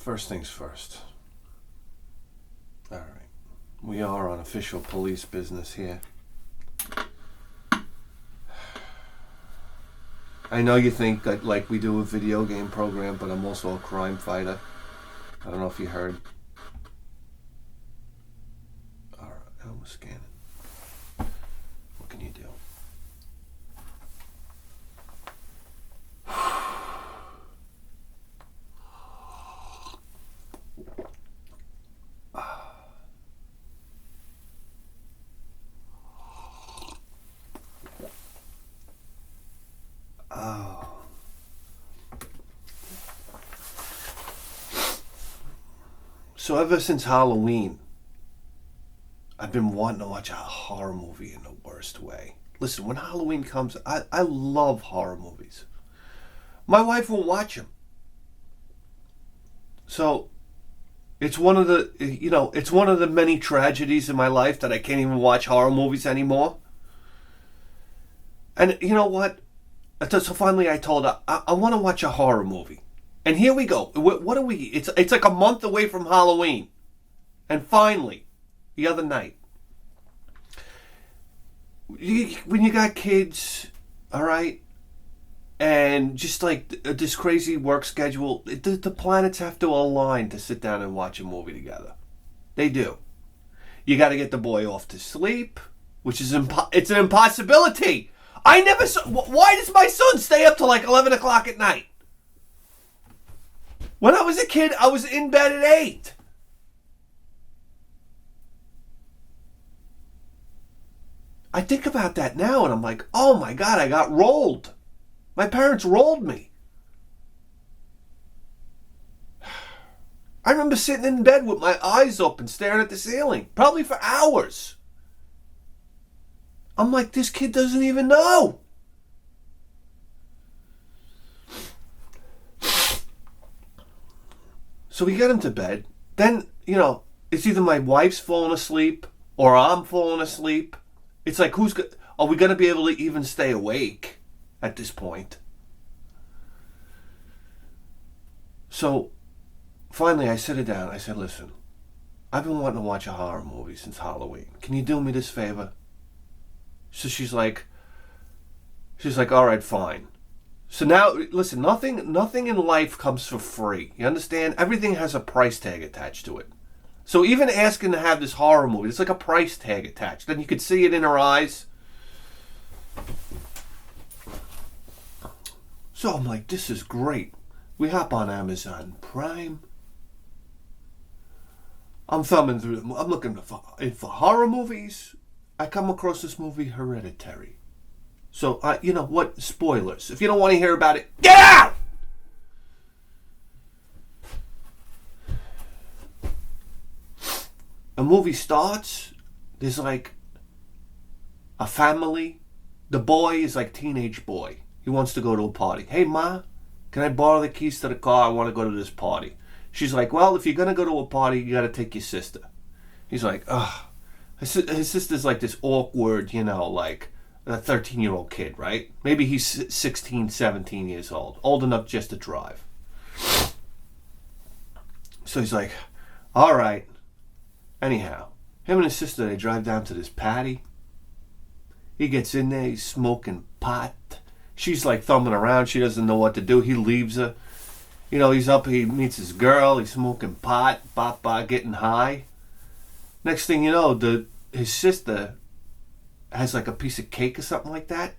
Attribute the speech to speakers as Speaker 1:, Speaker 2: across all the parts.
Speaker 1: First things first. All right. We are on official police business here. I know you think that like we do a video game program, but I'm also a crime fighter. I don't know if you heard. All right, I was scanning. What can you do? Oh. So ever since Halloween, I've been wanting to watch a horror movie in the worst way. Listen, when Halloween comes, I love horror movies. My wife won't watch them. So it's one of the many tragedies in my life that I can't even watch horror movies anymore. And you know what? So finally I told her, I want to watch a horror movie. And here we go. What are we? It's like a month away from Halloween. And finally, the other night, when you got kids, all right, and just like this crazy work schedule, the planets have to align to sit down and watch a movie together. They do. You got to get the boy off to sleep, which is it's an impossibility. I never saw. Why does my son stay up till like 11 o'clock at night? When I was a kid, I was in bed at 8. I think about that now and I'm like, oh my God, I got rolled. My parents rolled me. I remember sitting in bed with my eyes open, staring at the ceiling, probably for hours. I'm like, this kid doesn't even know. So we get him to bed. Then, it's either my wife's falling asleep or I'm falling asleep. It's like, are we going to be able to even stay awake at this point? So finally I sit her down. I said, listen, I've been wanting to watch a horror movie since Halloween. Can you do me this favor? So she's like, all right, fine. So now, listen, nothing in life comes for free. You understand? Everything has a price tag attached to it. So even asking to have this horror movie, it's like a price tag attached. Then you could see it in her eyes. So I'm like, this is great. We hop on Amazon Prime. I'm thumbing through them. I'm looking for horror movies. I come across this movie, Hereditary. So, you know what? Spoilers. If you don't want to hear about it, get out! A movie starts. There's like a family. The boy is like teenage boy. He wants to go to a party. Hey, Ma, can I borrow the keys to the car? I want to go to this party. She's like, well, if you're going to go to a party, you got to take your sister. He's like, ugh. His sister's like this awkward, like a 13-year-old kid, right? Maybe he's 16, 17 years old enough just to drive. So he's like, all right. Anyhow, him and his sister, they drive down to this patty. He gets in there, he's smoking pot. She's like thumbing around, she doesn't know what to do. He leaves her. He's up, he meets his girl, he's smoking pot, getting high. Next thing you know, his sister has like a piece of cake or something like that,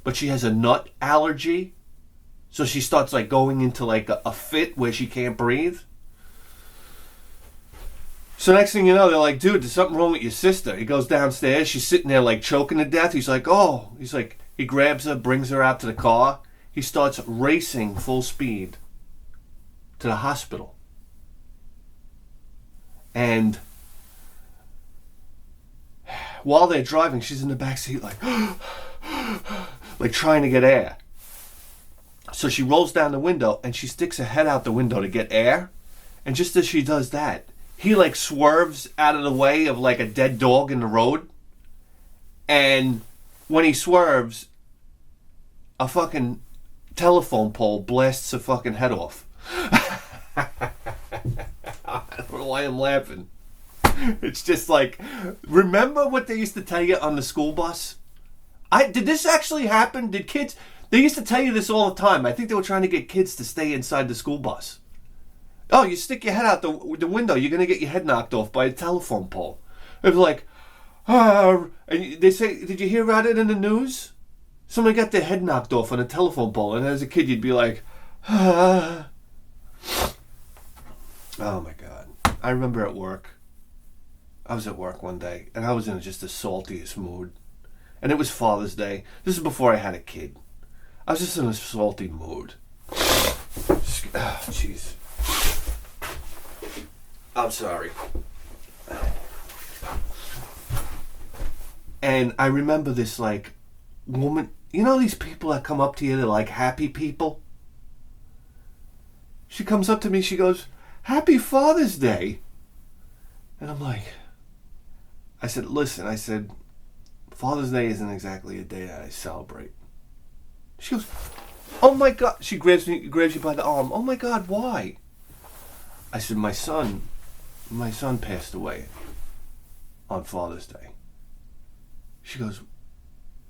Speaker 1: but she has a nut allergy, so she starts like going into like a fit where she can't breathe. So next thing you know, they're like, dude, there's something wrong with your sister. He goes downstairs, she's sitting there like choking to death. He's like, he grabs her, brings her out to the car. He starts racing full speed to the hospital. And while they're driving, she's in the back seat like trying to get air. So she rolls down the window and she sticks her head out the window to get air. And just as she does that, he like swerves out of the way of like a dead dog in the road. And when he swerves, a fucking telephone pole blasts her fucking head off. know why I'm laughing. It's just like, remember what they used to tell you on the school bus? Did this actually happen? Did kids... They used to tell you this all the time. I think they were trying to get kids to stay inside the school bus. Oh, you stick your head out the window, you're going to get your head knocked off by a telephone pole. It was like, and they say, did you hear about it in the news? Somebody got their head knocked off on a telephone pole, and as a kid you'd be like, oh my God. I remember at work. I was at work one day, and I was in just the saltiest mood. And it was Father's Day. This is before I had a kid. I was just in a salty mood. Jeez. I'm sorry. And I remember this, like, woman... You know these people that come up to you, they're like happy people? She comes up to me, she goes, Happy Father's Day. And I'm like... I said, listen, I said, Father's Day isn't exactly a day that I celebrate. She goes, oh my God. She grabs you by the arm. Oh my God, why? I said, my son passed away on Father's Day. She goes,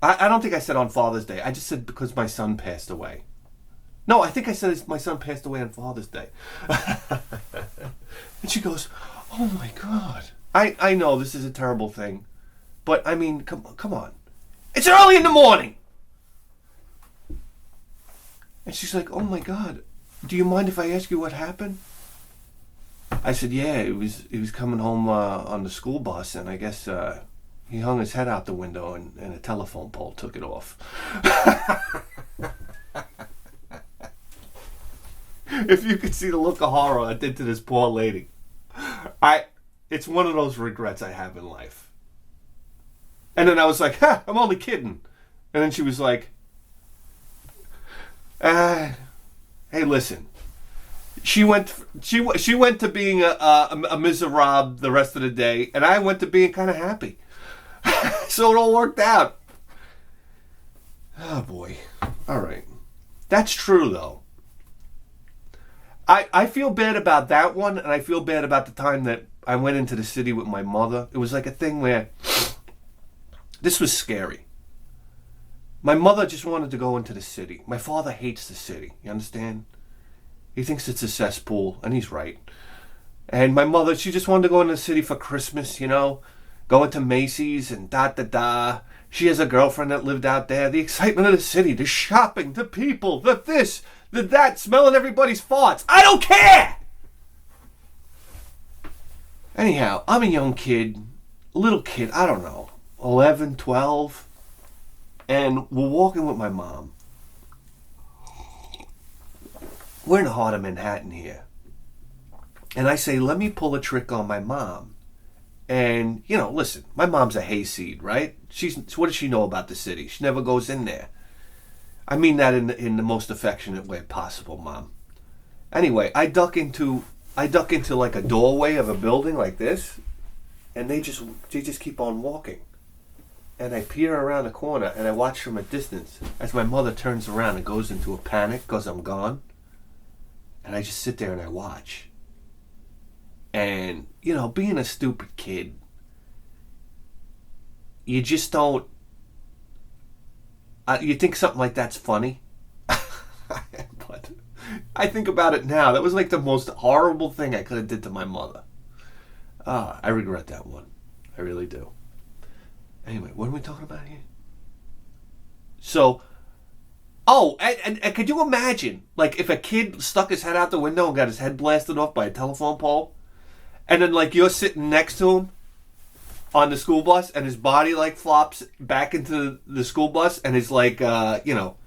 Speaker 1: I don't think I said on Father's Day. I just said because my son passed away. No, I think I said my son passed away on Father's Day. And she goes, oh my God. I know this is a terrible thing, but I mean, come on. It's early in the morning. And she's like, oh my God, do you mind if I ask you what happened? I said, yeah, he was coming home on the school bus, and I guess he hung his head out the window and a telephone pole took it off. If you could see the look of horror I did to this poor lady. It's one of those regrets I have in life. And then I was like, I'm only kidding. And then she was like, hey, listen. She went to being a miserable the rest of the day, and I went to being kind of happy. So it all worked out. Oh boy. All right. That's true though. I feel bad about that one, and I feel bad about the time that I went into the city with my mother. It was like a thing where this was scary. My mother just wanted to go into the city. My father hates the city. You understand? He thinks it's a cesspool, and he's right. And my mother, she just wanted to go into the city for Christmas, you know, go into Macy's and da-da-da. She has a girlfriend that lived out there. The excitement of the city, the shopping, the people, the this, the that, smelling everybody's farts. I don't care! Anyhow, I'm a young kid, little kid, I don't know, 11, 12, and we're walking with my mom. We're in the heart of Manhattan here. And I say, let me pull a trick on my mom. And, you know, listen, my mom's a hayseed, right? What does she know about the city? She never goes in there. I mean that in the most affectionate way possible, Mom. Anyway, I duck into like a doorway of a building like this, and they just keep on walking. And I peer around the corner, and I watch from a distance as my mother turns around and goes into a panic because I'm gone. And I just sit there and I watch. And, you know, being a stupid kid, you just don't... you think something like that's funny? But I think about it now. That was like the most horrible thing I could have did to my mother. I regret that one. I really do. Anyway, what are we talking about here? So... Oh, and could you imagine, like, if a kid stuck his head out the window and got his head blasted off by a telephone pole, and then, like, you're sitting next to him on the school bus, and his body, like, flops back into the school bus, and his, like, you know,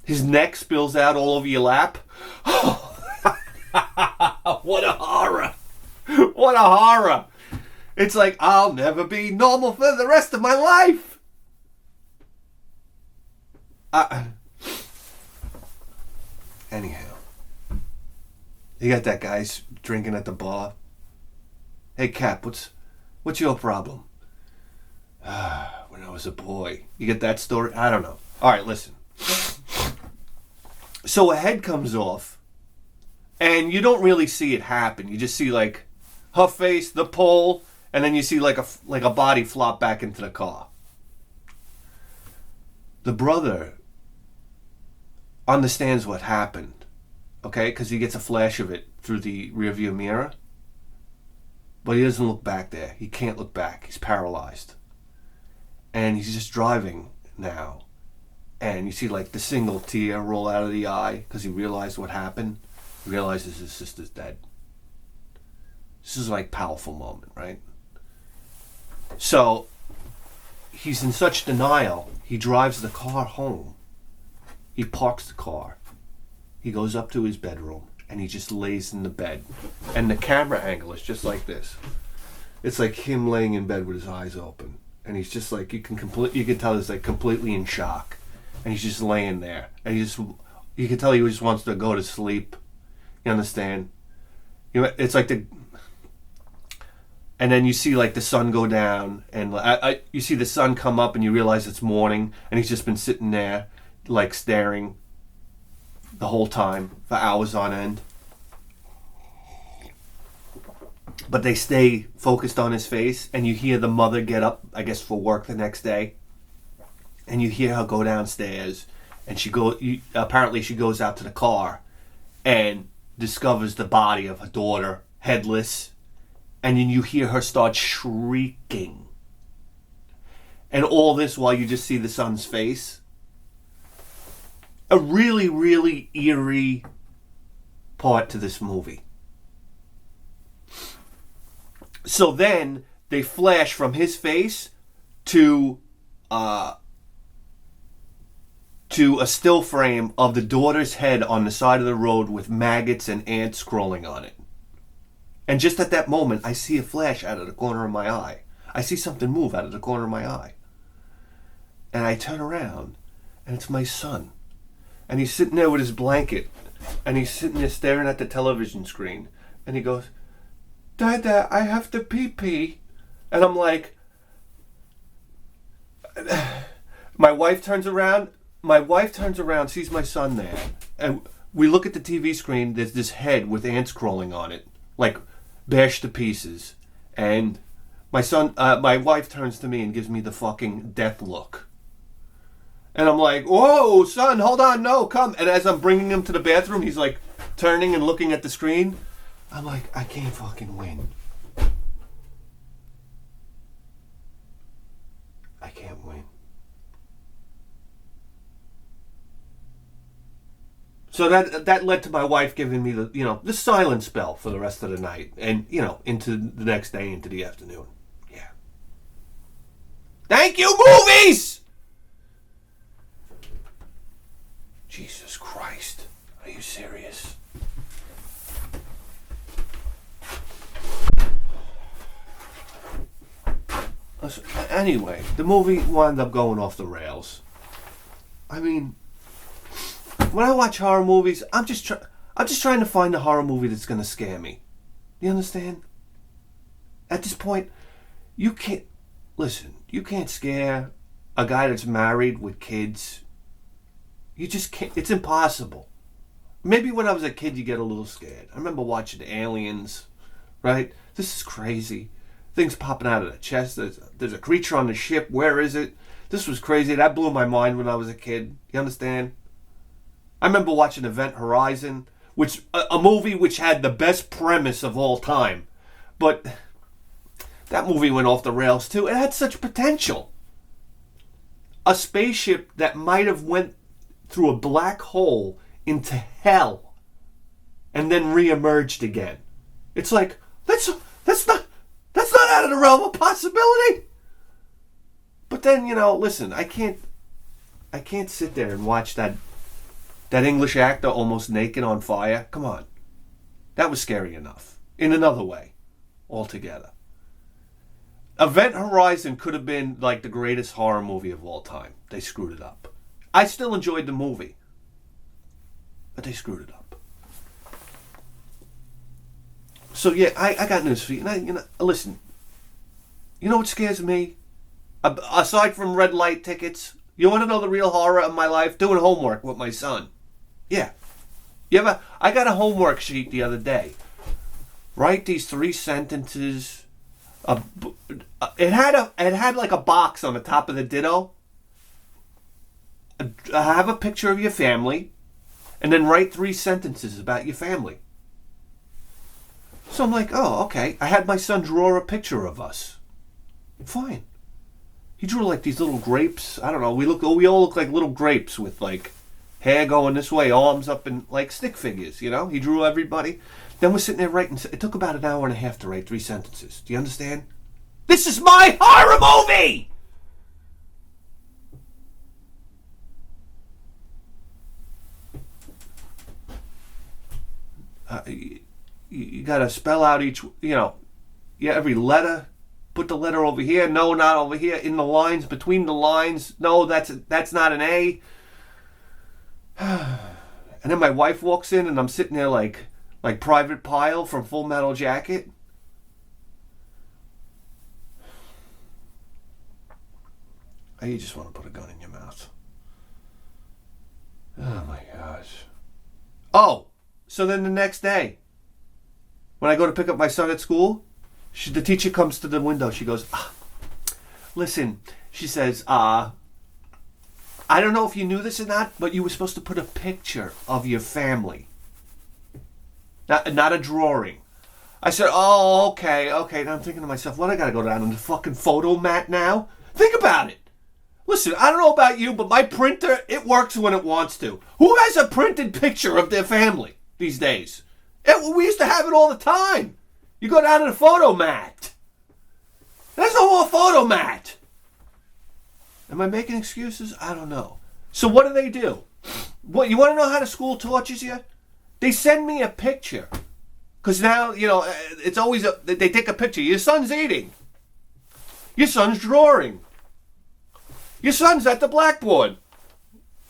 Speaker 1: his neck spills out all over your lap? What a horror! What a horror! It's like, I'll never be normal for the rest of my life! Anyhow, you got that guy drinking at the bar. Hey, Cap, what's your problem? When I was a boy. You get that story? I don't know. All right, listen. So a head comes off, and you don't really see it happen. You just see, like, her face, the pole, and then you see like a body flop back into the car. The brother understands what happened, okay? Because he gets a flash of it through the rearview mirror. But he doesn't look back there. He can't look back. He's paralyzed. And he's just driving now. And you see like the single tear roll out of the eye because he realized what happened. He realizes his sister's dead. This is like a powerful moment, right? So he's in such denial, he drives the car home. He parks the car. He goes up to his bedroom and he just lays in the bed. And the camera angle is just like this. It's like him laying in bed with his eyes open. And he's just like, you can tell he's like completely in shock. And he's just laying there. And you can tell he just wants to go to sleep. You understand? You know, it's like and then you see like the sun go down, and you see the sun come up, and you realize it's morning, and he's just been sitting there, like staring the whole time for hours on end. But they stay focused on his face, and you hear the mother get up, I guess, for work the next day, and you hear her go downstairs, and apparently she goes out to the car, and discovers the body of her daughter, headless. And then you hear her start shrieking. And all this while you just see the son's face. A really, really eerie part to this movie. So then they flash from his face to a still frame of the daughter's head on the side of the road with maggots and ants crawling on it. And just at that moment, I see a flash out of the corner of my eye. I see something move out of the corner of my eye. And I turn around, and it's my son. And he's sitting there with his blanket, and he's sitting there staring at the television screen. And he goes, "Dada, I have to pee-pee." And I'm like, my wife turns around, sees my son there. And we look at the TV screen, there's this head with ants crawling on it, like bashed to pieces. And my wife turns to me and gives me the fucking death look. And I'm like, "Whoa, son, hold on, no, come." And as I'm bringing him to the bathroom, he's like turning and looking at the screen. I'm like, I can't fucking win. I can't win. So that led to my wife giving me the silent spell for the rest of the night, and into the next day, into the afternoon. Yeah. Thank you, movies. Jesus Christ, are you serious? Listen, anyway, the movie wound up going off the rails. I mean, when I watch horror movies, I'm just trying to find a horror movie that's going to scare me. You understand? At this point, you can't scare a guy that's married with kids. You just can't. It's impossible. Maybe when I was a kid, you get a little scared. I remember watching Aliens, right? This is crazy. Things popping out of the chest. There's a creature on the ship. Where is it? This was crazy. That blew my mind when I was a kid. You understand? I remember watching Event Horizon, which a movie which had the best premise of all time. But that movie went off the rails too. It had such potential. A spaceship that might have went through a black hole into hell and then re-emerged again. It's like, that's not out of the realm of possibility. But then, listen, I can't sit there and watch that English actor almost naked on fire. Come on. That was scary enough. In another way. Altogether. Event Horizon could have been like the greatest horror movie of all time. They screwed it up. I still enjoyed the movie. But they screwed it up. So yeah, I got news for you. Listen. You know what scares me? Aside from red light tickets, you want to know the real horror of my life? Doing homework with my son. Yeah. I got a homework sheet the other day. write these 3 sentences. It had like a box on the top of the ditto. Have a picture of your family, and then write 3 sentences about your family. So I'm like, oh, okay. I had my son draw a picture of us. Fine. He drew like these little grapes. I don't know. We all look like little grapes with like hair going this way, arms up, and like stick figures. You know, he drew everybody. Then we're sitting there writing. It took about an hour and a half to write 3 sentences. Do you understand? This is my horror movie. You got to spell out each, every letter. Put the letter over here. No, not over here. In the lines, between the lines. No, that's not an A. And then my wife walks in, and I'm sitting there like Private Pile from Full Metal Jacket. You just want to put a gun in your mouth. Oh my gosh. Oh, so then the next day, when I go to pick up my son at school, the teacher comes to the window. She goes, listen, she says, I don't know if you knew this or not, but you were supposed to put a picture of your family. Not a drawing. I said, oh, okay. And I'm thinking to myself, what, I got to go down on the fucking photo mat now? Think about it. Listen, I don't know about you, but my printer, it works when it wants to. Who has a printed picture of their family these days? We used to have it all the time. You go down to the photo mat. There's no more photo mat. Am I making excuses? I don't know. So what do? What, you want to know how the school tortures you? They send me a picture. Because now, it's always, they take a picture. Your son's eating. Your son's drawing. Your son's at the blackboard.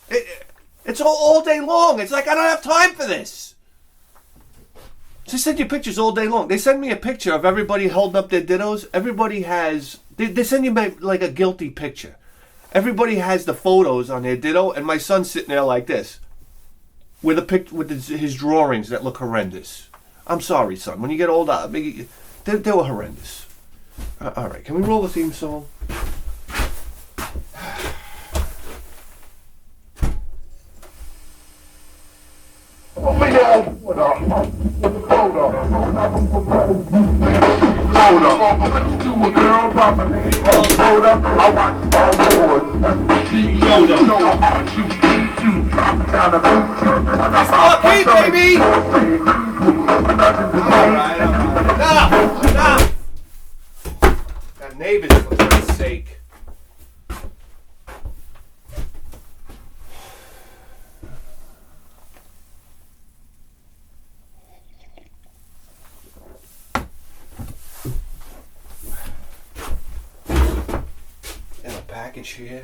Speaker 1: It's all day long. It's like, I don't have time for this. They send you pictures all day long. They send me a picture of everybody holding up their dittos. Everybody has... They send you like a guilty picture. Everybody has the photos on their ditto, and my son's sitting there like this. With his drawings that look horrendous. I'm sorry, son. When you get older, they were horrendous. All right, can we roll the theme song? Okay, baby! Alright. Stop! Got neighbors, for Christ's sake. Package here.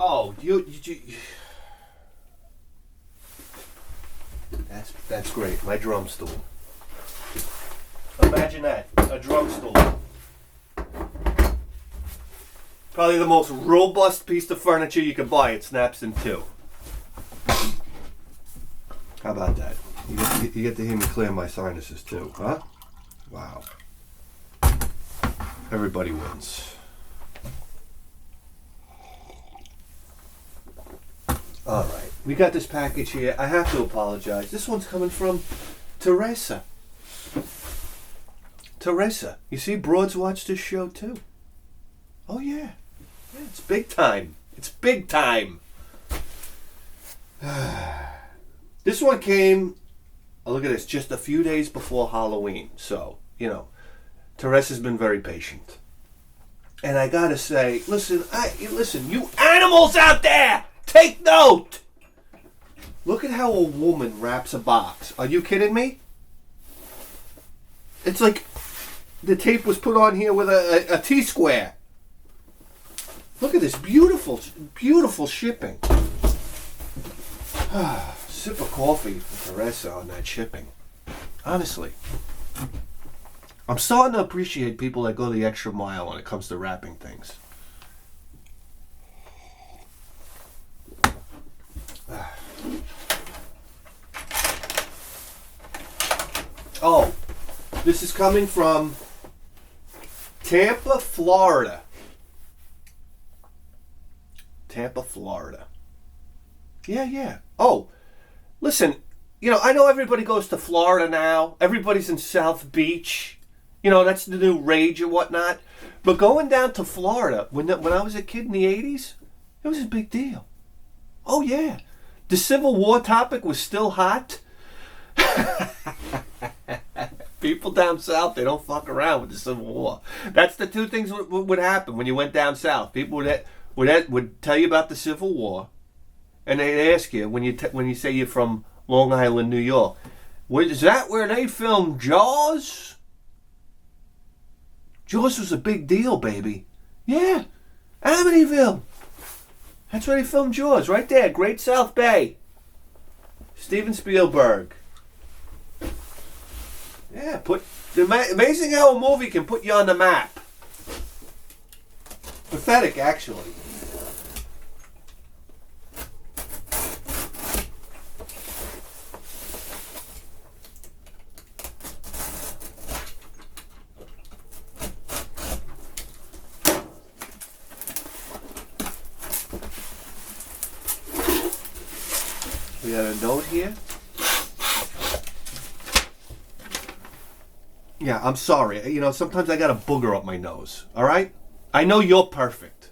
Speaker 1: Oh, you that's great. My drum stool. Imagine that, a drum stool. Probably the most robust piece of furniture you can buy. It snaps in 2. How about that? You get to hear me clear my sinuses too, huh? Wow. Everybody wins. Alright, we got this package here. I have to apologize. This one's coming from Teresa. Teresa. You see, broads watch this show too. Oh yeah. It's big time. It's big time. This one came, look at this, just a few days before Halloween. So, Teresa's been very patient. And I gotta say, listen, you animals out there, take note. Look at how a woman wraps a box. Are you kidding me? It's like the tape was put on here with a T-square. Look at this beautiful, beautiful shipping. Sip of coffee for Teresa on that shipping. Honestly. I'm starting to appreciate people that go the extra mile when it comes to wrapping things. Oh, this is coming from Tampa, Florida. Tampa, Florida. Yeah. Oh, listen, I know everybody goes to Florida now. Everybody's in South Beach. That's the new rage and whatnot. But going down to Florida, when I was a kid in the 80s, it was a big deal. Oh, yeah. The Civil War topic was still hot. People down south, they don't fuck around with the Civil War. That's the two things would happen when you went down south. People would tell you about the Civil War, and they'd ask you when you say you're from Long Island, New York, is that where they filmed Jaws? Jaws was a big deal, baby. Yeah, Amityville. That's where they filmed Jaws, right there, Great South Bay. Steven Spielberg. Yeah, amazing how a movie can put you on the map. Pathetic, actually. We got a note here. Yeah, I'm sorry. Sometimes I got a booger up my nose. All right? I know you're perfect.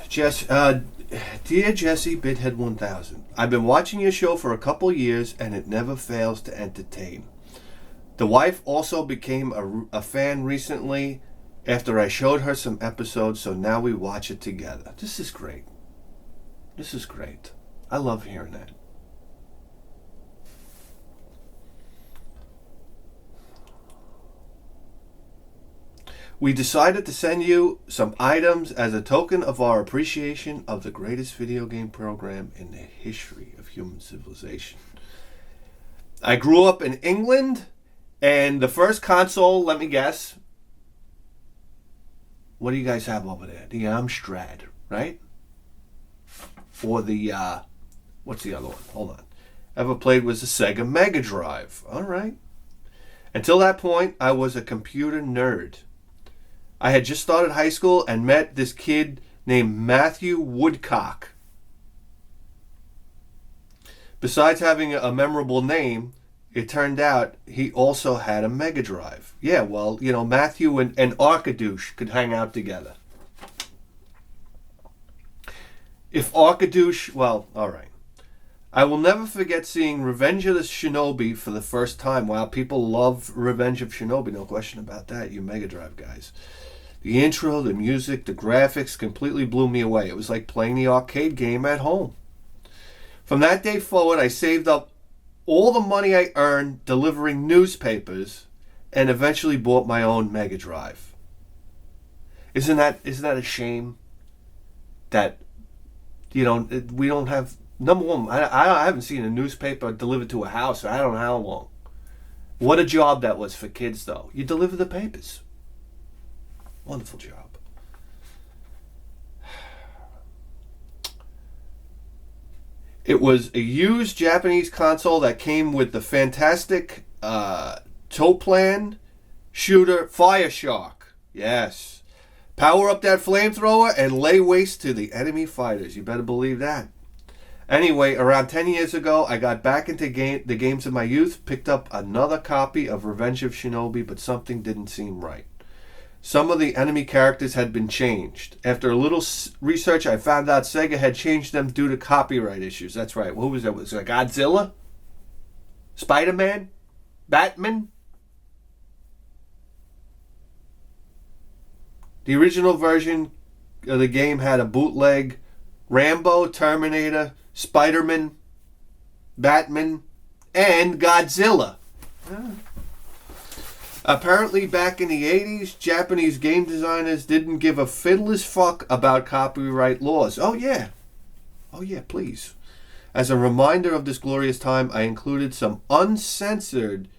Speaker 1: Dear Jesse, Bithead 1000, I've been watching your show for a couple years and it never fails to entertain. The wife also became a fan recently after I showed her some episodes, so now we watch it together. This is great. This is great. I love hearing that. We decided to send you some items as a token of our appreciation of the greatest video game program in the history of human civilization. I grew up in England, and the first console, let me guess, what do you guys have over there? The Amstrad, right? Or the, what's the other one? Hold on. Ever played was the Sega Mega Drive. All right. Until that point, I was a computer nerd. I had just started high school and met this kid named Matthew Woodcock. Besides having a memorable name, it turned out he also had a Mega Drive. Yeah, well, Matthew and Arkadoosh could hang out together. If Arkadoosh, well, all right. I will never forget seeing Revenge of the Shinobi for the first time. Wow, people love Revenge of Shinobi, no question about that, you Mega Drive guys. The intro, the music, the graphics completely blew me away. It was like playing the arcade game at home. From that day forward, I saved up all the money I earned delivering newspapers and eventually bought my own Mega Drive. Isn't that a shame that we don't have, number one, I haven't seen a newspaper delivered to a house I don't know how long. What a job that was for kids, though. You deliver the papers. Wonderful job. It was a used Japanese console that came with the fantastic Toplan shooter Fire Shark. Yes. Power up that flamethrower and lay waste to the enemy fighters. You better believe that. Anyway, around 10 years ago, I got back into the games of my youth, picked up another copy of Revenge of Shinobi, but something didn't seem right. Some of the enemy characters had been changed. After a little research, I found out Sega had changed them due to copyright issues. That's right. What was that? Was it Godzilla? Spider-Man? Batman? The original version of the game had a bootleg Rambo, Terminator, Spider-Man, Batman, and Godzilla. Apparently, back in the 80s, Japanese game designers didn't give a fiddler's fuck about copyright laws. Oh, yeah, please. As a reminder of this glorious time, I included some uncensored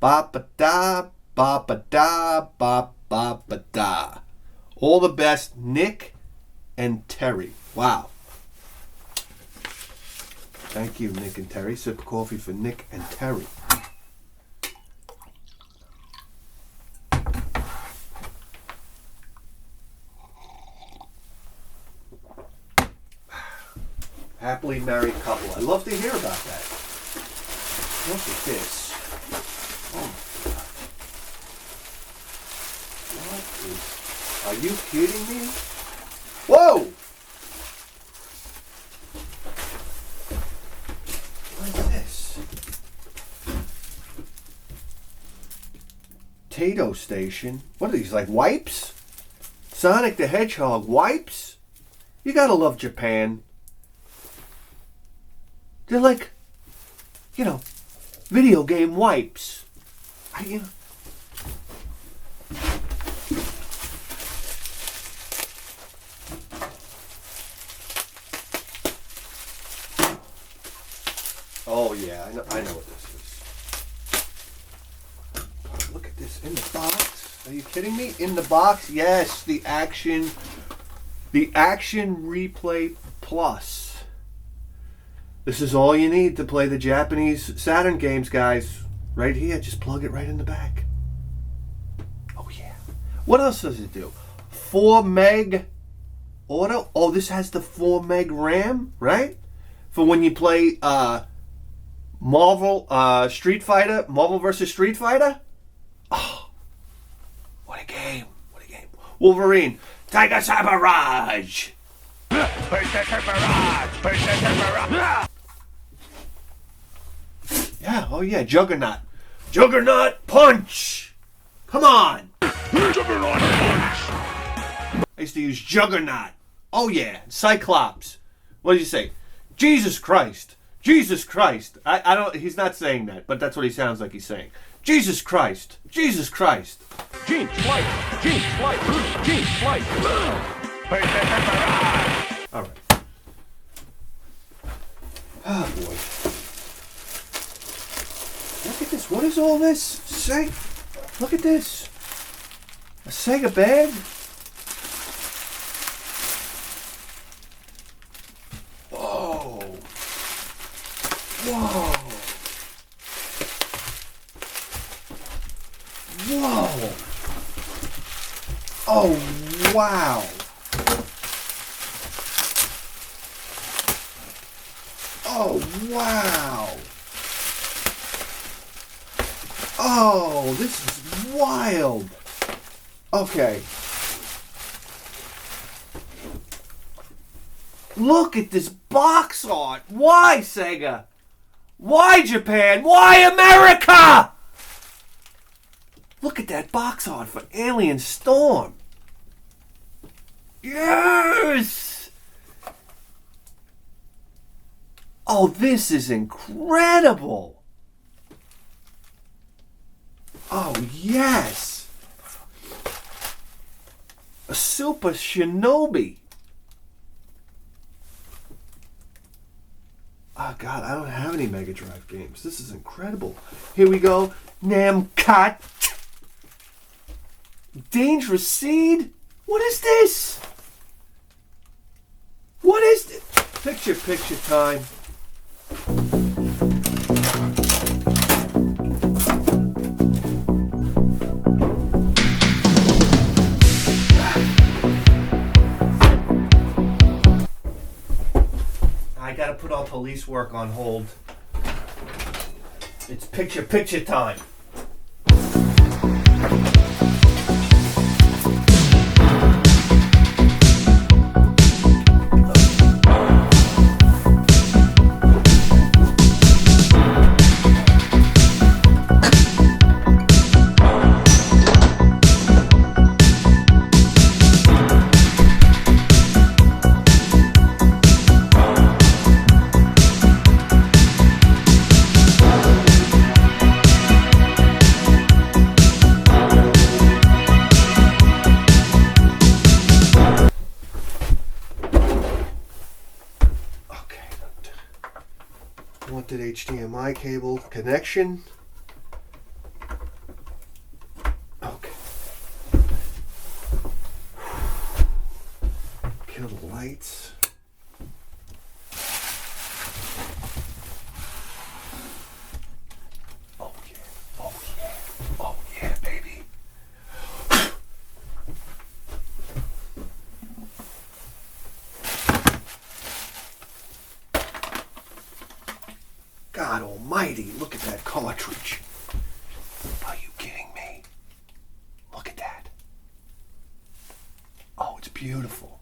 Speaker 1: ba-ba-da, ba-ba-da, ba-ba-ba-da. All the best, Nick and Terry. Wow. Thank you, Nick and Terry. Sip of coffee for Nick and Terry. Happily married couple. I love to hear about that. Look at this. Oh my God. What is... Are you kidding me? Whoa! What is this? Tato Station. What are these, like wipes? Sonic the Hedgehog wipes? You gotta love Japan. They're like, you know, video game wipes. Oh yeah, I know what this is. Look at this in the box. Are you kidding me? In the box, yes, the Action Replay Plus. This is all you need to play the Japanese Saturn games, guys. Right here, just plug it right in the back. Oh yeah. What else does it do? 4 meg auto. Oh, this has the 4 meg RAM, right? For when you play Marvel Street Fighter, Marvel vs. Street Fighter. Oh, what a game! What a game! Wolverine, Tiger Sabarage. Yeah, oh yeah, Juggernaut. Juggernaut Punch! Come on! Juggernaut Punch! I used to use Juggernaut. Oh yeah, Cyclops. What did you say? Jesus Christ. Jesus Christ. I don't, he's not saying that, but that's what he sounds like he's saying. Jesus Christ. Jesus Christ.
Speaker 2: Gene Flight. Gene Flight. Gene Flight.
Speaker 1: All right. Oh boy. Look at this. What is all this? Say, look at this. A Sega bag? Whoa. Whoa. Whoa. Oh, wow. Oh, wow. Oh, this is wild. Okay. Look at this box art. Why, Sega? Why, Japan? Why, America? Look at that box art for Alien Storm. Yes! Oh, this is incredible. Oh, yes. A Super Shinobi. Oh, God, I don't have any Mega Drive games. This is incredible. Here we go. Namcot. Dangerous Seed? What is this? What is this? Picture time. I gotta put all police work on hold. It's picture time. mounted HDMI cable connection. Okay. Kill the lights. Oh yeah, oh yeah, oh yeah, baby. God almighty, look at that cartridge. Are you kidding me? Look at that. Oh, it's beautiful.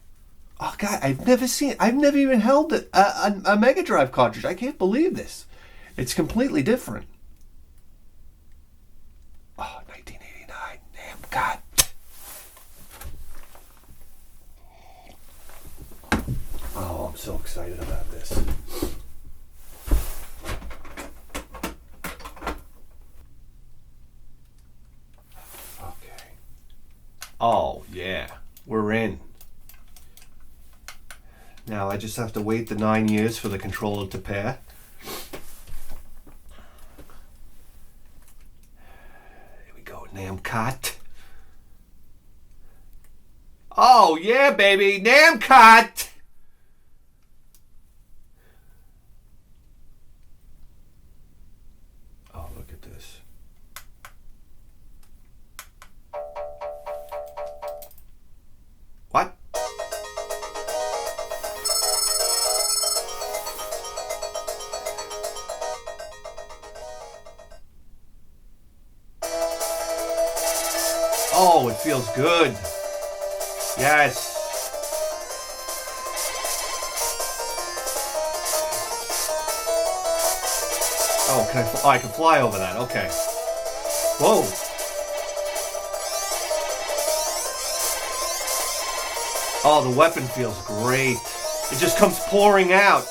Speaker 1: Oh, God, I've never even held a Mega Drive cartridge. I can't believe this. It's completely different. Oh, 1989. Damn, God. Oh, I'm so excited about this. Oh, yeah. We're in. Now, I just have to wait the 9 years for the controller to pair. Here we go, Namcot. Oh, yeah, baby. Namcot! Oh, look at this. What? Oh, it feels good. Yes. Oh, I can fly over that. Okay. Whoa. Oh, the weapon feels great. It just comes pouring out.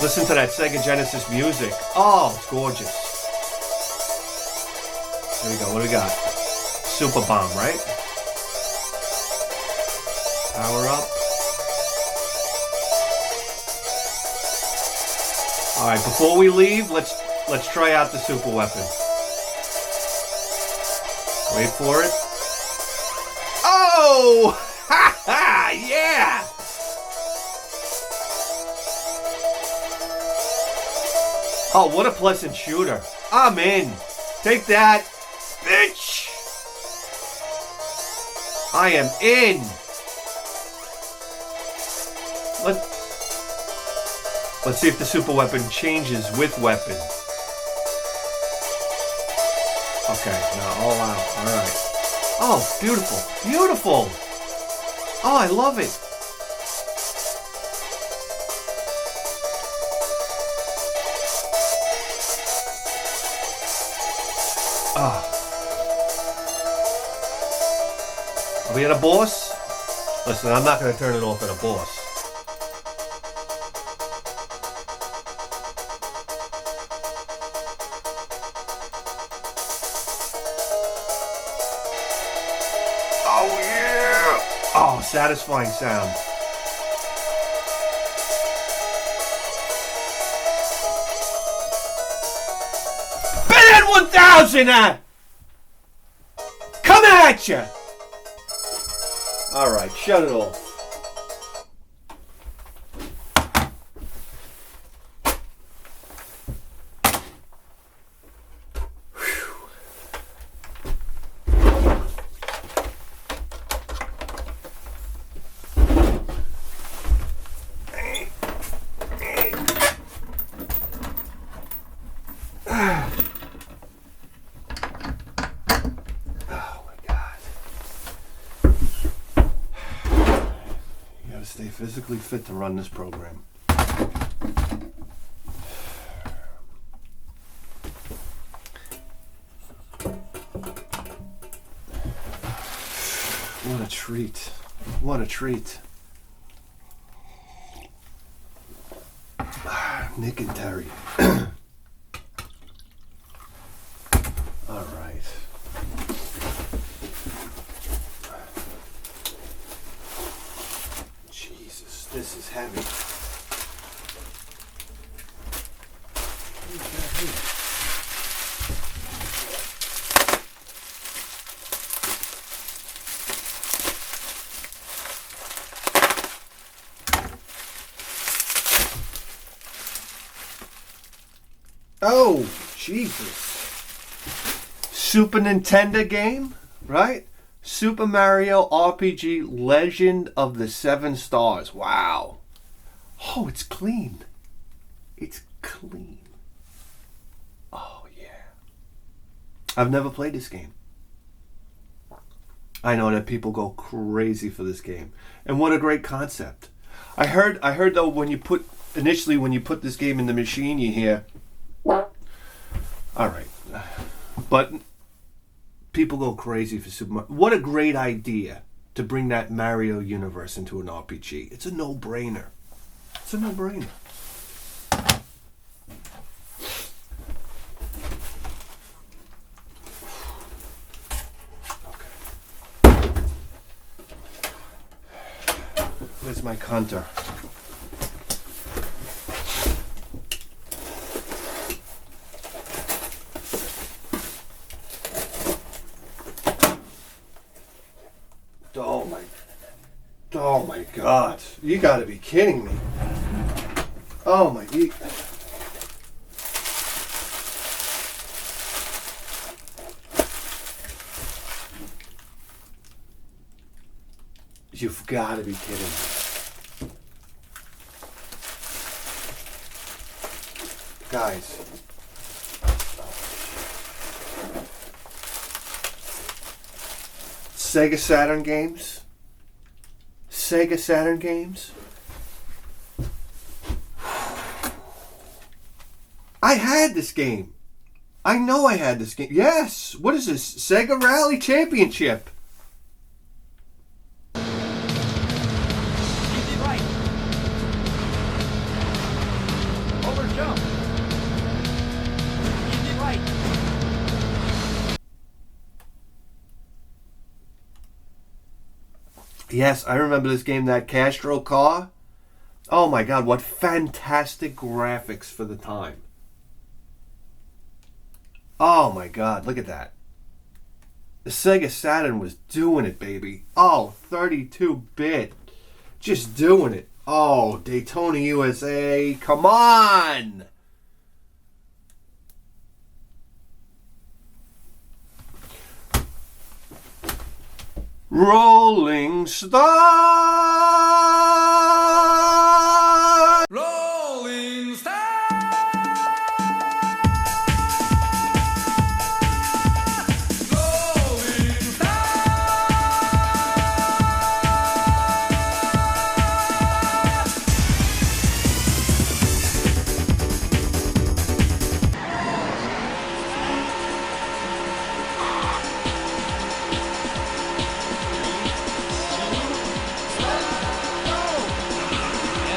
Speaker 1: Listen to that Sega Genesis music. Oh, it's gorgeous. Here we go. What do we got? Super Bomb, right? Power up. All right, before we leave, let's try out the super weapon. Wait for it. Oh! Ha ha! Yeah! Oh, what a pleasant shooter. I'm in. Take that, bitch! I am in. Let's see if the super weapon changes with weapon. Okay, now all out. Alright. Oh, beautiful. Beautiful! Oh, I love it. Ah. Are we at a boss? Listen, I'm not going to turn it off at a boss. Oh, yeah! Oh, satisfying sound. Bet 1,000 at! Coming at you! Alright, shut it off. Stay physically fit to run this program. What a treat. What a treat. Nick and Terry. All right. Oh, Jesus. Super Nintendo game, right? Super Mario RPG Legend of the Seven Stars. Wow. Oh, it's clean. It's clean. Oh, yeah. I've never played this game. I know that people go crazy for this game. And what a great concept. I heard though when you put this game in the machine, you hear, all right. But people go crazy for Super Mario. What a great idea to bring that Mario universe into an RPG. It's a no-brainer. It's a no-brainer. Okay. Where's my counter? Oh my God. You gotta be kidding me. Oh my. You've gotta be kidding me. Guys. Sega Saturn games? Sega Saturn games? I had this game. I know I had this game. Yes. What is this? Sega Rally Championship.
Speaker 2: Easy right. Over jump. Easy right.
Speaker 1: Yes, I remember this game, that Castro car. Oh my God, what fantastic graphics for the time. Oh my God, look at that. The Sega Saturn was doing it, baby. Oh, 32-bit. Just doing it. Oh, Daytona USA. Come on! Rolling Star!
Speaker 2: Rolling Star. Rolling Star.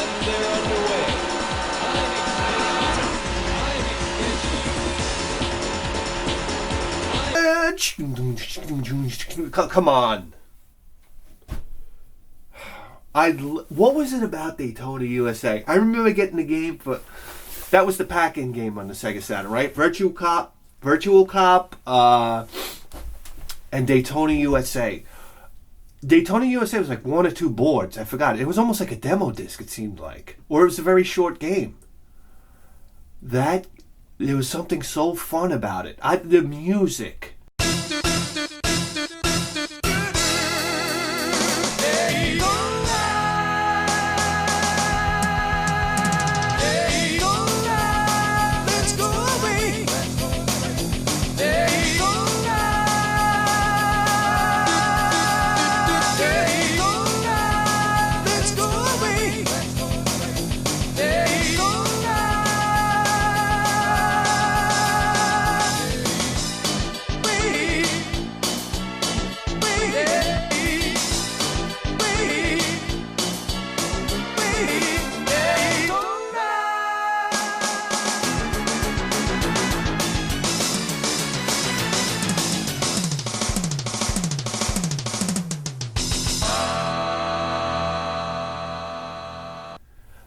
Speaker 2: And they're underway.
Speaker 1: Come on. What was it about Daytona USA? I remember getting the game for, that was the pack-in game on the Sega Saturn, right? Virtual Cop, and Daytona USA. Daytona USA was like one or two boards. I forgot. It was almost like a demo disc, it seemed like. Or it was a very short game. There was something so fun about it. The music.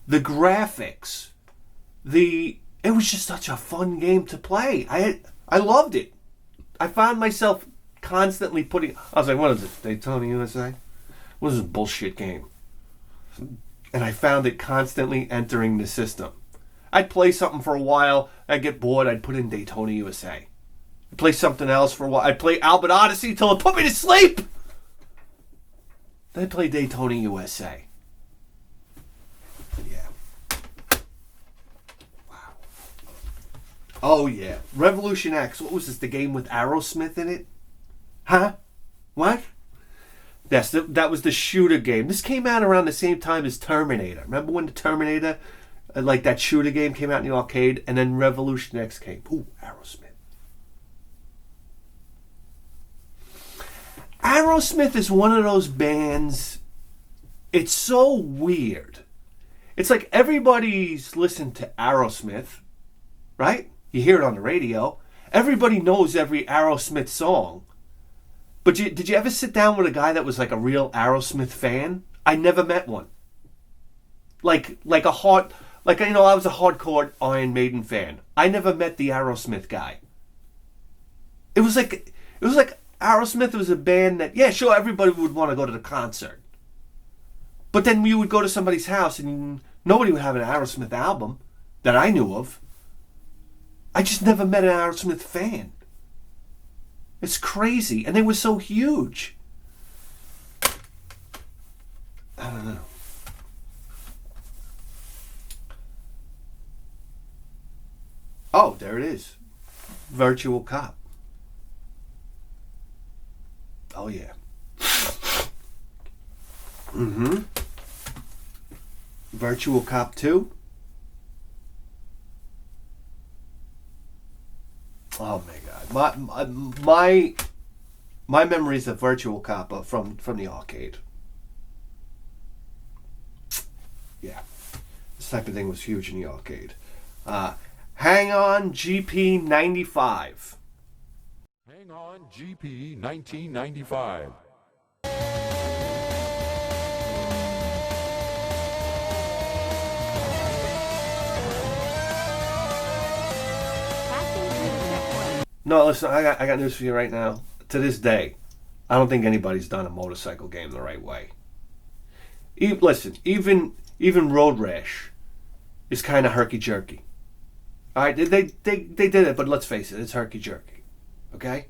Speaker 1: The graphics, the It was just such a fun game to play. I loved it. I found myself constantly I was like, what is it, Daytona USA? What is this bullshit game? And I found it constantly entering the system. I'd play something for a while. I'd get bored. I'd put in Daytona USA. I'd play something else for a while. I'd play Albert Odyssey till it put me to sleep. Then I'd play Daytona USA. Yeah. Wow. Oh, yeah. Revolution X. What was this? The game with Aerosmith in it? Huh? What? Yes, that was the shooter game. This came out around the same time as Terminator. Remember when the Terminator, like that shooter game, came out in the arcade, and then Revolution X came? Ooh, Aerosmith. Aerosmith is one of those bands. It's so weird. It's like everybody's listened to Aerosmith, right? You hear it on the radio. Everybody knows every Aerosmith song. But did you ever sit down with a guy that was like a real Aerosmith fan? I never met one. I was a hardcore Iron Maiden fan. I never met the Aerosmith guy. It was like Aerosmith was a band that, yeah, sure, everybody would want to go to the concert. But then you would go to somebody's house and nobody would have an Aerosmith album that I knew of. I just never met an Aerosmith fan. It's crazy. And they were so huge. I don't know. Oh, there it is. Virtual Cop. Oh, yeah. Mm-hmm. Virtual Cop 2. Oh my God, my memories of Virtual Cop are from the arcade. Yeah, this type of thing was huge in the arcade. Hang on, GP 95.
Speaker 2: Hang on, GP 1995.
Speaker 1: No, listen, I got news for you right now. To this day, I don't think anybody's done a motorcycle game the right way. Even Road Rash is kind of herky-jerky. All right, they did it, but let's face it, it's herky-jerky. Okay?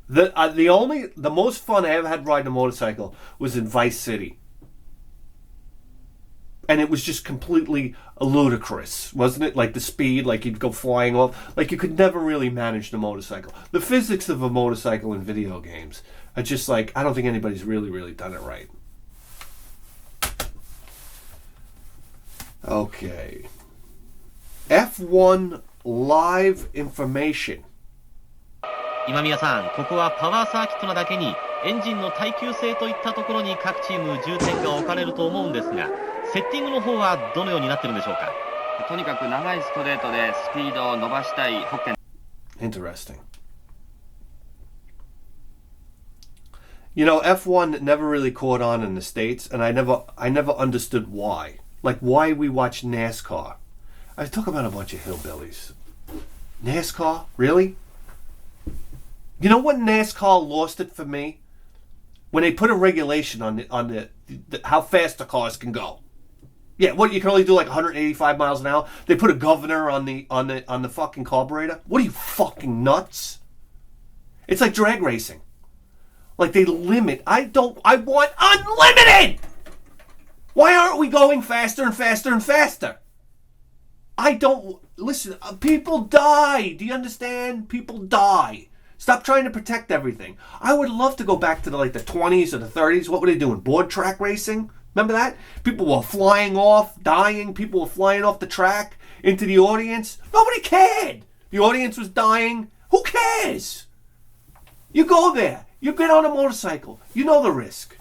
Speaker 1: The most fun I ever had riding a motorcycle was in Vice City. And it was just completely ludicrous, wasn't it? Like the speed, like you'd go flying off. Like you could never really manage the motorcycle. The physics of a motorcycle in video games are just like, I don't think anybody's really done it right. Okay. F1 live information.
Speaker 3: 今宮さん、ここはパワーサーキットなだけにエンジンの耐久性といったところに各チーム重点が置かれると思うんですが、セッティングの方はどのようになってるんでしょうか。とにかく長いストレートでスピードを伸ばしたいホッケン。
Speaker 1: Interesting. You know, F1 never really caught on in the States, and I never understood why. Like why we watch NASCAR. I talk about a bunch of hillbillies. NASCAR? Really? You know when NASCAR lost it for me? When they put a regulation on the how fast the cars can go. Yeah, what, you can only do like 185 miles an hour. They put a governor on the fucking carburetor. What are you, fucking nuts? It's like drag racing. Like they limit. I want unlimited. Why aren't we going faster and faster and faster? I don't listen. People die. Do you understand? People die. Stop trying to protect everything. I would love to go back to the 20s or the 30s. What were they doing? Board track racing? Remember that? People were flying off, dying. People were flying off the track into the audience. Nobody cared. The audience was dying. Who cares? You go there. You get on a motorcycle. You know the risk.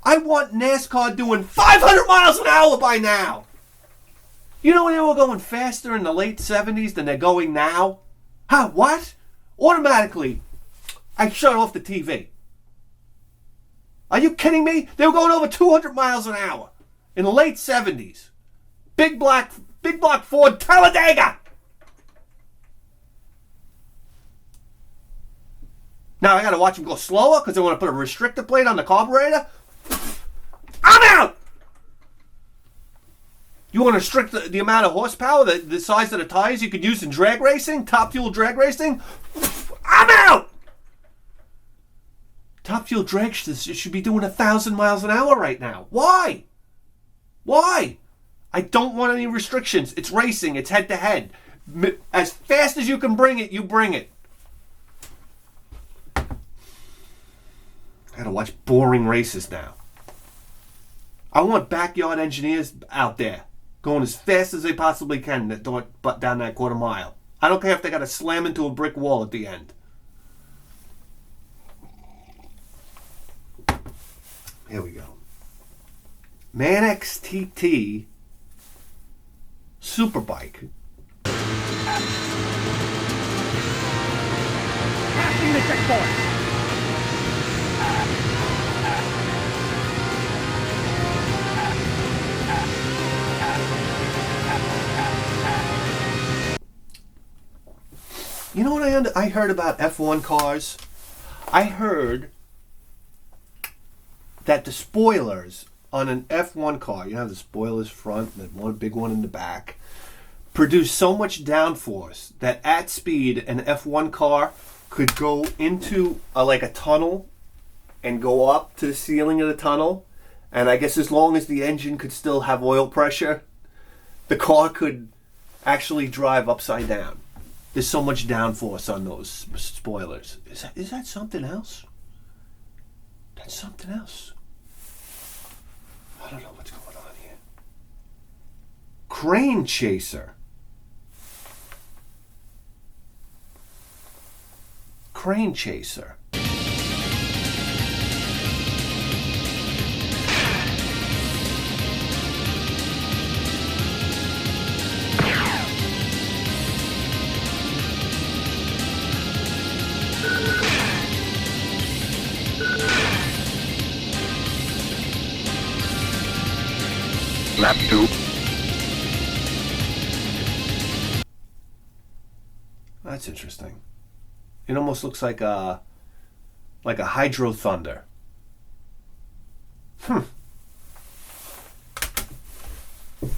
Speaker 1: I want NASCAR doing 500 miles an hour by now. You know when they were going faster in the late 70s than they're going now? Huh, what? Automatically, I shut off the TV. Are you kidding me? They were going over 200 miles an hour in the late 70s. Big black Big block Ford Talladega. Now I gotta watch him go slower because I want to put a restrictor plate on the carburetor. I'm out! You want to restrict the amount of horsepower, the size of the tires you could use in drag racing? Top Fuel drag racing? I'm out! Top Fuel drag should be doing 1,000 miles an hour right now. Why? Why? I don't want any restrictions. It's racing. It's head to head. As fast as you can bring it, you bring it. I gotta watch boring races now. I want backyard engineers out there going as fast as they possibly can down that quarter mile. I don't care if they gotta slam into a brick wall at the end. Here we go. Manx TT Superbike.
Speaker 2: Passing the checkpoint.
Speaker 1: You know what I heard about F1 cars? I heard that the spoilers on an F1 car, you have the spoilers front and one big one in the back, produce so much downforce that at speed an F1 car could go into like a tunnel and go up to the ceiling of the tunnel. And I guess as long as the engine could still have oil pressure, the car could actually drive upside down. There's so much downforce on those spoilers. Is that something else? That's something else. I don't know what's going on here. Crane Chaser. Crane Chaser.
Speaker 2: Lap 2.
Speaker 1: That's interesting. It almost looks like a Hydro Thunder.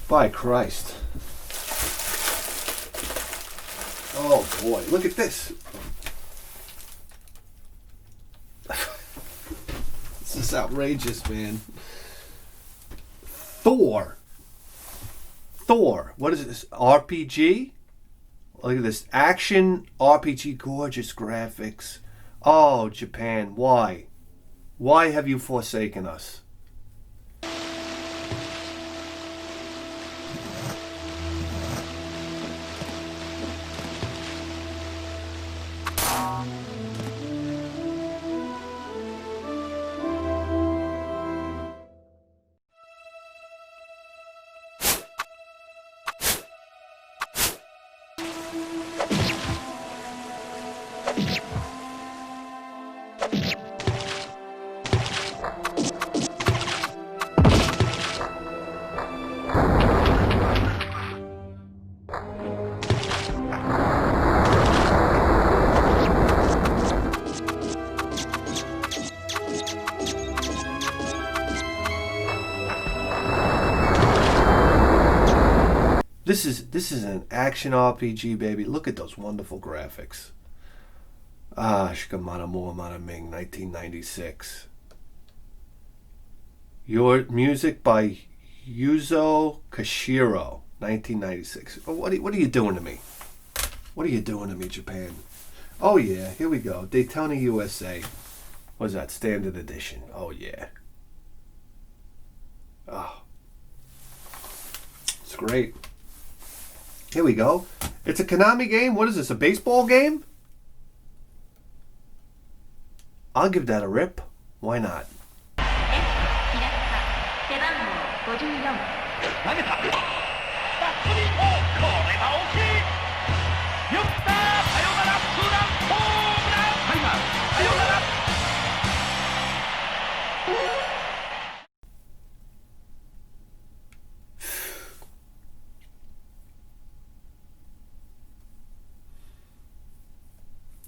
Speaker 1: By Christ. Oh boy, look at this. This is outrageous, man. Thor. What is this? RPG? Look at this. Action RPG. Gorgeous graphics. Oh, Japan. Why? Why have you forsaken us? This is an action RPG, baby. Look at those wonderful graphics. Shikamana Muhammad Ming, 1996. Your music by Yuzo Koshiro, 1996. Oh, what are you doing to me? What are you doing to me, Japan? Oh yeah, here we go. Daytona USA. What is that? Standard edition. Oh yeah. Oh. It's great. Here we go. It's a Konami game. What is this? A baseball game? I'll give that a rip. Why not?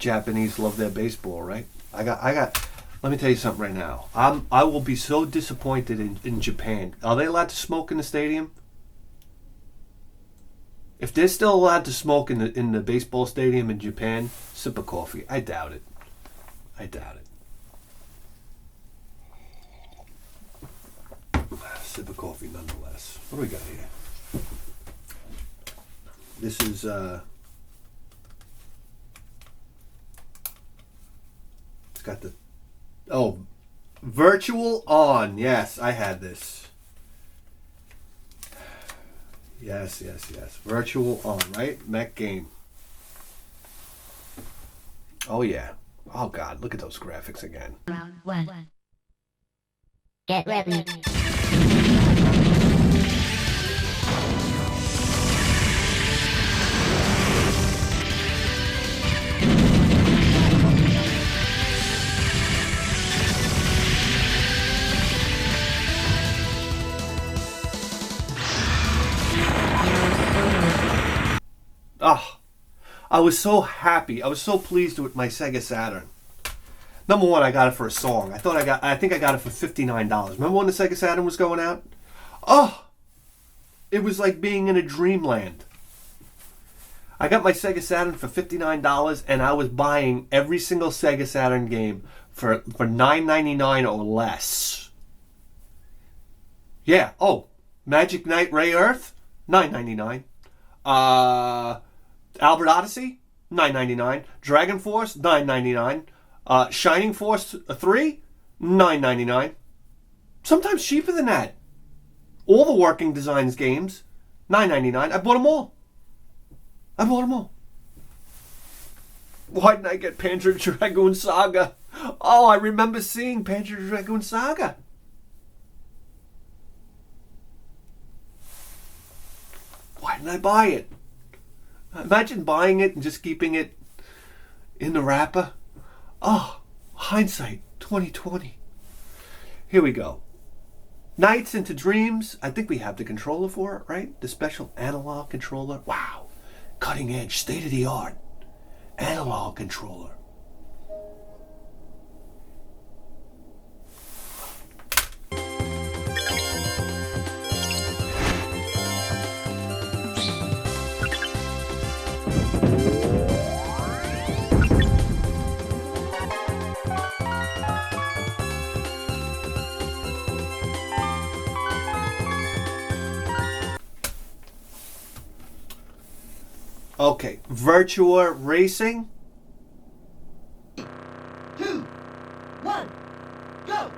Speaker 1: Japanese love their baseball, right? I got. Let me tell you something right now. I will be so disappointed in Japan. Are they allowed to smoke in the stadium? If they're still allowed to smoke in the baseball stadium in Japan, sip of coffee. I doubt it. I doubt it. Sip of coffee nonetheless. What do we got here? This is it's got the virtual on. Yes, I had this. Yes. Virtual on, right? Mech game. Oh yeah. Oh God, look at those graphics again.
Speaker 4: Round one. Get ready.
Speaker 1: Ah, I was so happy. I was so pleased with my Sega Saturn. Number one, I got it for a song. I think I got it for $59. Remember when the Sega Saturn was going out? Oh, it was like being in a dreamland. I got my Sega Saturn for $59, and I was buying every single Sega Saturn game for $9.99 or less. Yeah. Oh, Magic Knight Ray Earth, $9.99. Albert Odyssey, $9.99. Dragon Force, $9.99. Shining Force 3, $9.99. Sometimes cheaper than that. All the Working Designs games, $9.99. I bought them all. Why didn't I get Panzer Dragoon Saga? Oh, I remember seeing Panzer Dragoon Saga. Why didn't I buy it? Imagine buying it and just keeping it in the wrapper. Oh, hindsight 2020. Here we go. Nights into Dreams. I think we have the controller for it, right? The special analog controller. Wow. Cutting edge, state of the art. Analog controller. Okay, Virtua Racing.
Speaker 5: 2, 1, go!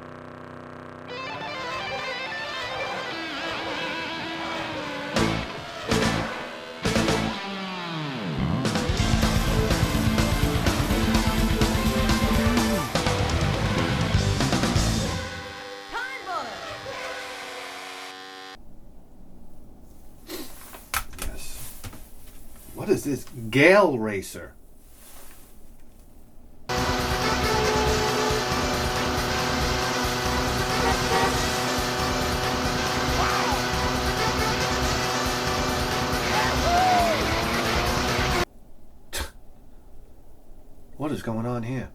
Speaker 1: Yes. What is this? Gale Racer. What is going on here?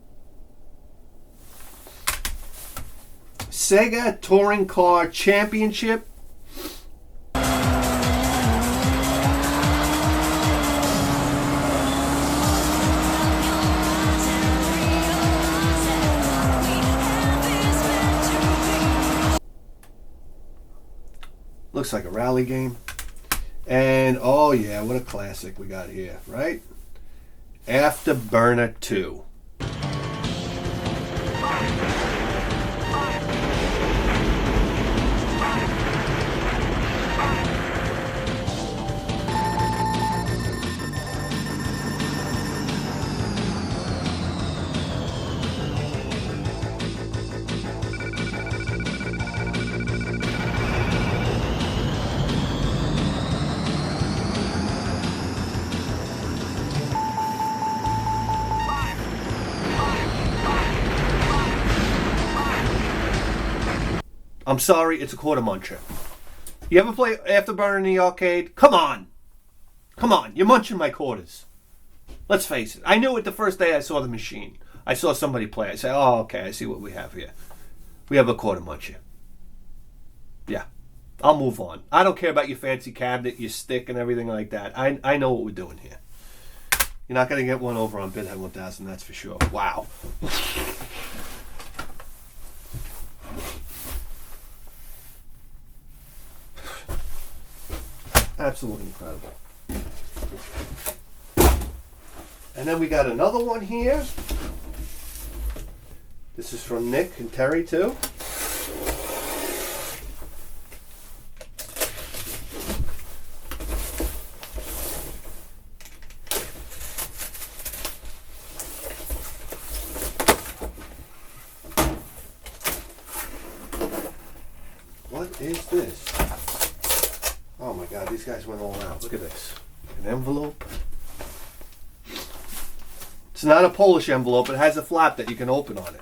Speaker 1: Sega Touring Car Championship. Looks like a rally game. And oh yeah, what a classic we got here, right? Afterburner 2. I'm sorry, it's a quarter muncher. You ever play Afterburner in the arcade? Come on! Come on, you're munching my quarters. Let's face it. I knew it the first day I saw the machine. I saw somebody play. I said, oh, okay, I see what we have here. We have a quarter muncher. Yeah. I'll move on. I don't care about your fancy cabinet, your stick, and everything like that. I know what we're doing here. You're not going to get one over on Bithead 1000, that's for sure. Wow. Absolutely incredible. And then we got another one here. This is from Nick and Terry too. What is this? Oh my God, these guys went all out. Look at this. An envelope. It's not a Polish envelope. It has a flap that you can open on it.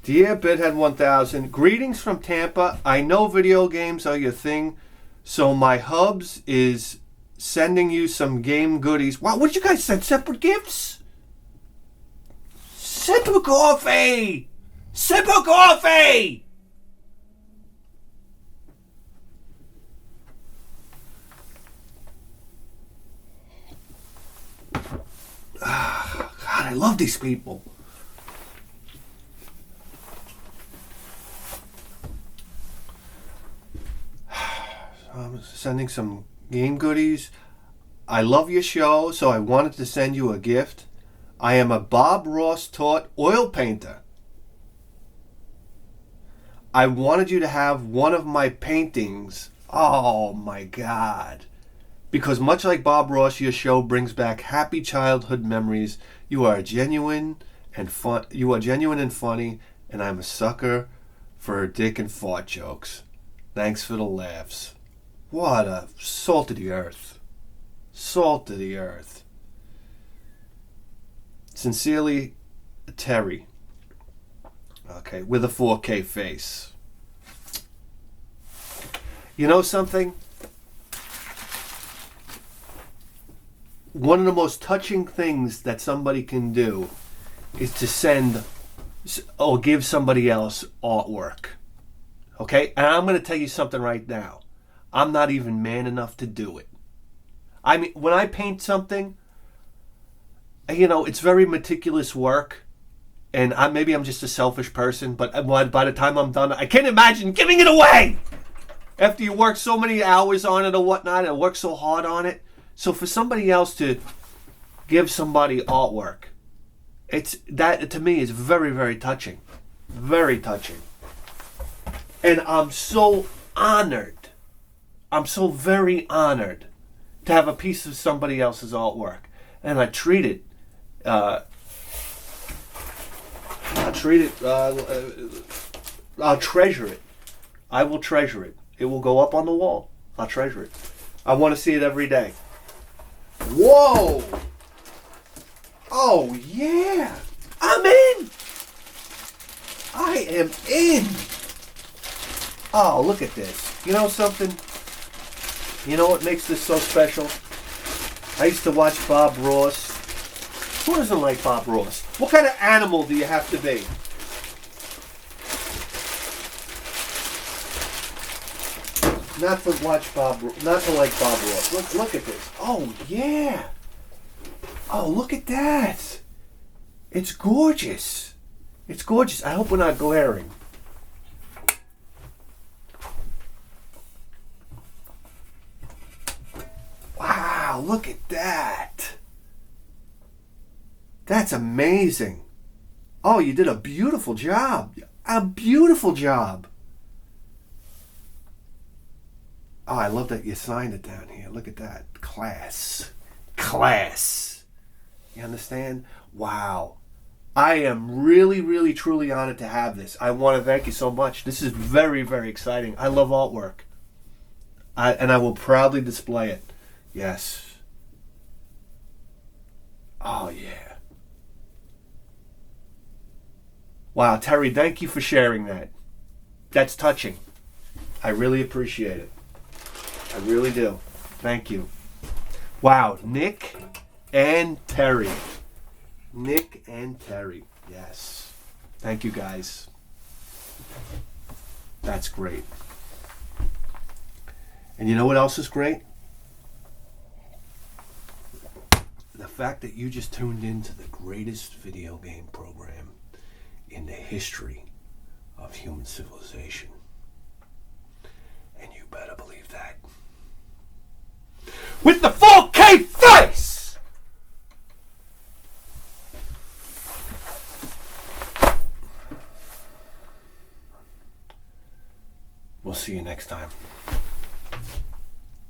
Speaker 1: Dear Bithead 1000, greetings from Tampa. I know video games are your thing, so my hubs is sending you some game goodies. Wow, what did you guys send? Separate gifts? Separate coffee! Separate coffee! God, I love these people. I'm sending some game goodies. I love your show, so I wanted to send you a gift. I am a Bob Ross taught oil painter. I wanted you to have one of my paintings. Oh my God. Because much like Bob Ross, your show brings back happy childhood memories. You are genuine and fun. You are genuine and funny, and I'm a sucker for dick and fart jokes. Thanks for the laughs. What a salt of the earth. Salt of the earth. Sincerely, Terry. Okay, with a 4K face. You know something? One of the most touching things that somebody can do is to send or give somebody else artwork. Okay? And I'm going to tell you something right now. I'm not even man enough to do it. I mean, when I paint something, you know, it's very meticulous work. And maybe I'm just a selfish person, but by the time I'm done, I can't imagine giving it away! After you work so many hours on it or whatnot, and work so hard on it. So for somebody else to give somebody artwork, that to me is very, very touching. Very touching. And I'm so honored. I'm so very honored to have a piece of somebody else's artwork. And I treat it, I'll treasure it. I will treasure it. It will go up on the wall. I'll treasure it. I want to see it every day. Whoa! Oh, yeah! I'm in! I am in! Oh, look at this. You know something? You know what makes this so special? I used to watch Bob Ross. Who doesn't like Bob Ross? What kind of animal do you have to be? Not to like Bob Ross. Look at this. Oh, yeah. Oh, look at that. It's gorgeous. It's gorgeous. I hope we're not glaring. Wow, look at that. That's amazing. Oh, you did a beautiful job. A beautiful job. Oh, I love that you signed it down here. Look at that. Class. Class. You understand? Wow. I am really, really, truly honored to have this. I want to thank you so much. This is very, very exciting. I love artwork. And I will proudly display it. Yes. Oh, yeah. Wow, Terry, thank you for sharing that. That's touching. I really appreciate it. I really do. Thank you. Wow, Nick and Terry. Nick and Terry. Yes. Thank you, guys. That's great. And you know what else is great? The fact that you just tuned into the greatest video game program in the history of human civilization. And you better believe that. With the 4K face! We'll see you next time.